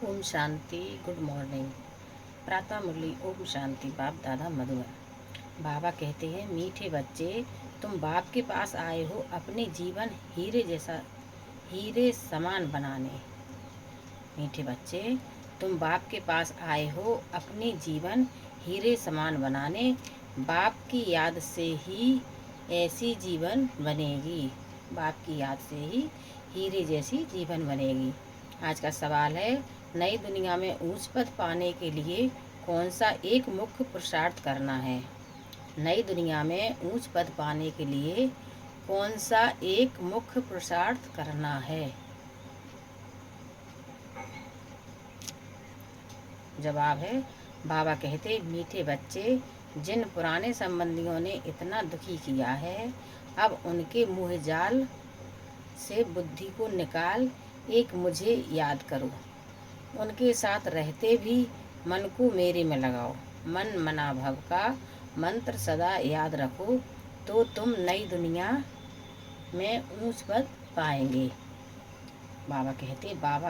Om Shanti. Good morning. प्रातः मुरली। ओम शांति। बाप दादा मधुर। बाबा कहते हैं, मीठे बच्चे, तुम बाप के पास आए हो अपने जीवन हीरे समान बनाने। मीठे बच्चे, तुम बाप के पास आए हो अपने जीवन हीरे समान बनाने। बाप की याद से ही ऐसी जीवन बनेगी। बाप की याद से ही हीरे जैसी जीवन बनेगी। आज का सवाल है, नई दुनिया में ऊंच पद पाने के लिए कौन सा एक मुख्य पुरुषार्थ करना है। नई दुनिया में ऊंच पद पाने के लिए कौन सा एक मुख्य पुरुषार्थ करना है। जवाब है, बाबा कहते, मीठे बच्चे, जिन पुराने संबंधियों ने इतना दुखी किया है, अब उनके मुँह जाल से बुद्धि को निकाल एक मुझे याद करो। उनके साथ रहते भी मन को मेरे में लगाओ। मन मना भव का मंत्र सदा याद रखो, तो तुम नई दुनिया में ऊंच पद पाएंगे। बाबा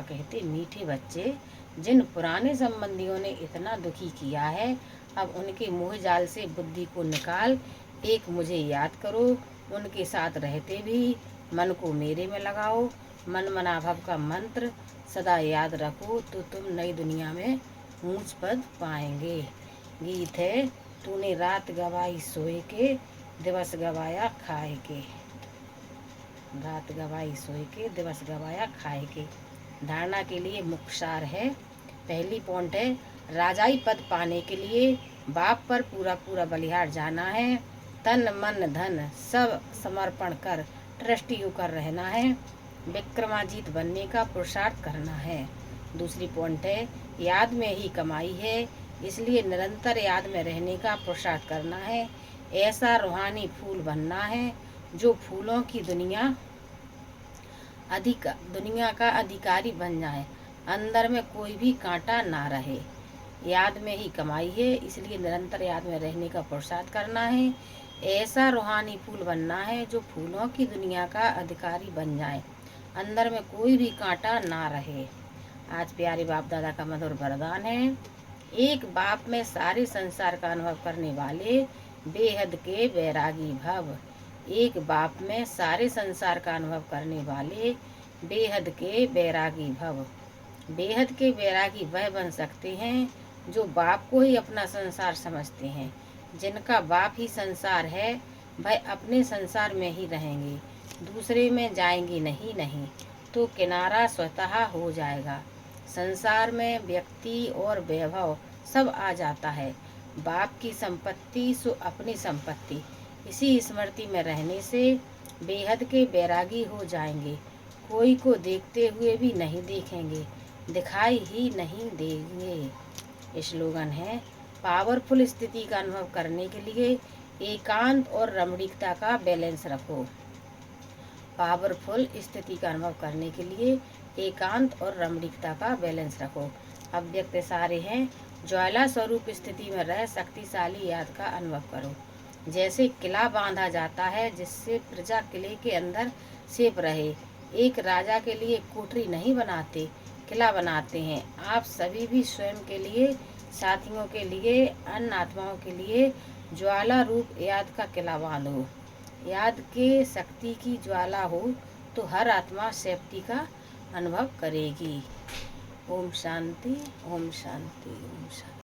कहते, मीठे बच्चे, जिन पुराने संबंधियों ने इतना दुखी किया है, अब उनके मोह जाल से बुद्धि को निकाल एक मुझे याद करो। उनके साथ रहते भी मन को मेरे में लगाओ। मन मनाभव का मंत्र सदा याद रखो, तो तुम नई दुनिया में ऊंच पद पाएंगे। गीत है, तूने रात गवाई सोए के, दिवस गवाया खाए के। रात गवाई सोए के, दिवस गवाया खाए के। धारणा के लिए मुख्य सार है। पहली पॉइंट है, राजाई पद पाने के लिए बाप पर पूरा पूरा बलिहार जाना है। तन मन धन सब समर्पण कर ट्रस्टी होकर रहना है। विक्रमाजीत बनने का पुरुषार्थ करना है। दूसरी पॉइंट है, याद में ही कमाई है, इसलिए निरंतर याद में रहने का पुरुषार्थ करना है। ऐसा रूहानी फूल बनना है जो फूलों की दुनिया का अधिकारी बन जाए, अंदर में कोई भी कांटा ना रहे। याद में ही कमाई है, इसलिए निरंतर याद में रहने का पुरुषार्थ करना है। ऐसा रूहानी फूल बनना है जो फूलों की दुनिया का अधिकारी बन जाए, अंदर में कोई भी कांटा ना रहे। आज प्यारे बाप दादा का मधुर वरदान है, एक बाप में सारे संसार का अनुभव करने वाले बेहद के बैरागी भव। एक बाप में सारे संसार का अनुभव करने वाले बेहद के बैरागी भव। बेहद के बैरागी वह बन सकते हैं जो बाप को ही अपना संसार समझते हैं। जिनका बाप ही संसार है, वह अपने संसार में ही रहेंगे, दूसरे में जाएंगे नहीं, तो किनारा स्वतः हो जाएगा। संसार में व्यक्ति और वैभव सब आ जाता है। बाप की संपत्ति सो अपनी संपत्ति, इसी स्मृति में रहने से बेहद के बैरागी हो जाएंगे। कोई को देखते हुए भी नहीं देखेंगे, दिखाई ही नहीं देंगे। स्लोगन है, पावरफुल स्थिति का अनुभव करने के लिए एकांत और रमणीकता का बैलेंस रखो। पावरफुल स्थिति का अनुभव करने के लिए एकांत और रमणीकता का बैलेंस रखो। अव्यक्त सारे हैं, ज्वाला स्वरूप स्थिति में रह शक्तिशाली याद का अनुभव करो। जैसे किला बांधा जाता है जिससे प्रजा किले के अंदर सेफ रहे। एक राजा के लिए कोठरी नहीं बनाते, किला बनाते हैं। आप सभी भी स्वयं के लिए, साथियों के लिए, अन्य आत्माओं के लिए ज्वाला रूप याद का किला बांधो। याद के शक्ति की ज्वाला हो तो हर आत्मा सेफ्टी का अनुभव करेगी। ओम शांति, ओम शांति, ओम शांति।